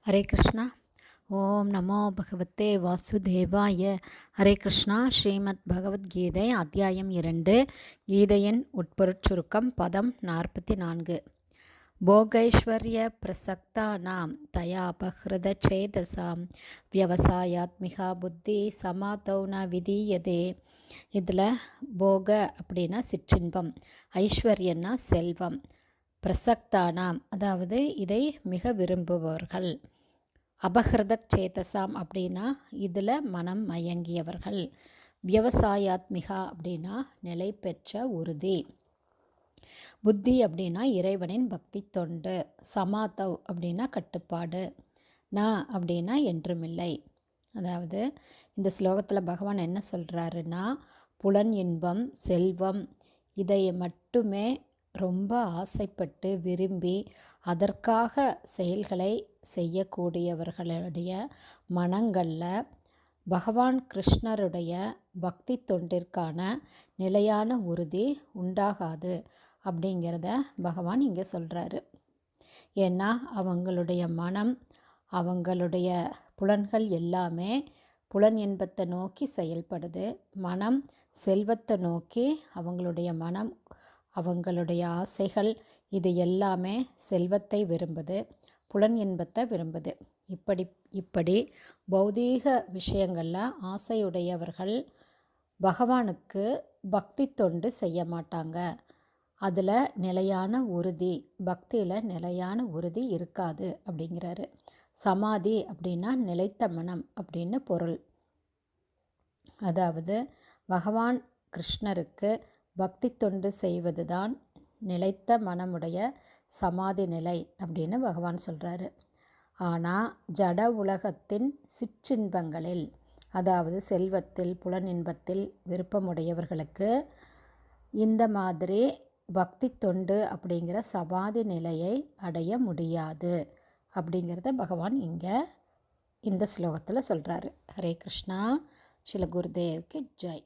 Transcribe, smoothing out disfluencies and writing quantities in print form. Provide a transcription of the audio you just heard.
ஹரே கிருஷ்ணா. ஓம் நமோ பகவத்தே வாசுதேவாய. ஹரே கிருஷ்ணா. ஸ்ரீமத் பகவத்கீதை அத்தியாயம் 2. கீதையின் உட்பொருட்சுருக்கம். பதம் 44. போகைஸ்வர்ய பிரசக்தானாம் தயாபஹ்ருத சேதசாம் வியவசாயாத்மிகா புத்தி சமாதௌ ந விதீயதே. இதில் போக அப்படின்னா சிற்றின்பம், ஐஸ்வர்யன்னா செல்வம், பிரசக்தானாம் அதாவது இதை மிக விரும்புபவர்கள், அபஹ்ருத சேதசாம் அப்படின்னா இதில் மனம் மயங்கியவர்கள், வியவசாயாத்மிகா அப்படின்னா நிலை பெற்ற உறுதி, புத்தி அப்படின்னா இறைவனின் பக்தி தொண்டு, சமாதவ் அப்படின்னா கட்டுப்பாடு, ந அப்படின்னா என்றுமில்லை. அதாவது இந்த ஸ்லோகத்தில் பகவான் என்ன சொல்கிறாருன்னா, புலன் இன்பம், செல்வம் இதை மட்டுமே ரொம்ப ஆசைப்பட்டு விரும்பி அதற்காக செயல்களை செய்யக்கூடியவர்களுடைய மனங்களில் பகவான் கிருஷ்ணருடைய பக்தி தொண்டிற்கான நிலையான உறுதி உண்டாகாது அப்படிங்கிறத பகவான் இங்கே சொல்கிறாரு. ஏன்னா அவங்களுடைய மனம், அவங்களுடைய புலன்கள் எல்லாமே புலன் இன்பத்தை நோக்கி செயல்படுது. மனம் செல்வத்தை நோக்கி, அவங்களுடைய மனம் அவங்களுடைய ஆசைகள் இது எல்லாமே செல்வத்தை விரும்புது, புலன் இன்பத்தை விரும்புது. இப்படி பௌதீக விஷயங்களில் ஆசையுடையவர்கள் பகவானுக்கு பக்தி தொண்டு செய்ய மாட்டாங்க. அதில் நிலையான உறுதி, பக்தியில் நிலையான உறுதி இருக்காது அப்படிங்கிறாரு. சமாதி அப்படின்னா நிலைத்த மனம் அப்படின்னு பொருள். அதாவது பகவான் கிருஷ்ணருக்கு பக்தி தொண்டு செய்வது தான் நிலைத்த மனமுடைய சமாதி நிலை அப்படின்னு பகவான் சொல்கிறாரு. ஆனால் ஜட உலகத்தின் சிற்றின்பங்களில், அதாவது செல்வத்தில், புலன் இன்பத்தில் விருப்பமுடையவர்களுக்கு இந்த மாதிரி பக்தி தொண்டு அப்படிங்கிற சமாதி நிலையை அடைய முடியாது அப்படிங்கிறத பகவான் இங்கே இந்த ஸ்லோகத்தில் சொல்கிறாரு. ஹரே கிருஷ்ணா. ஸ்ரீல குருதேவ்க்கு ஜெய்.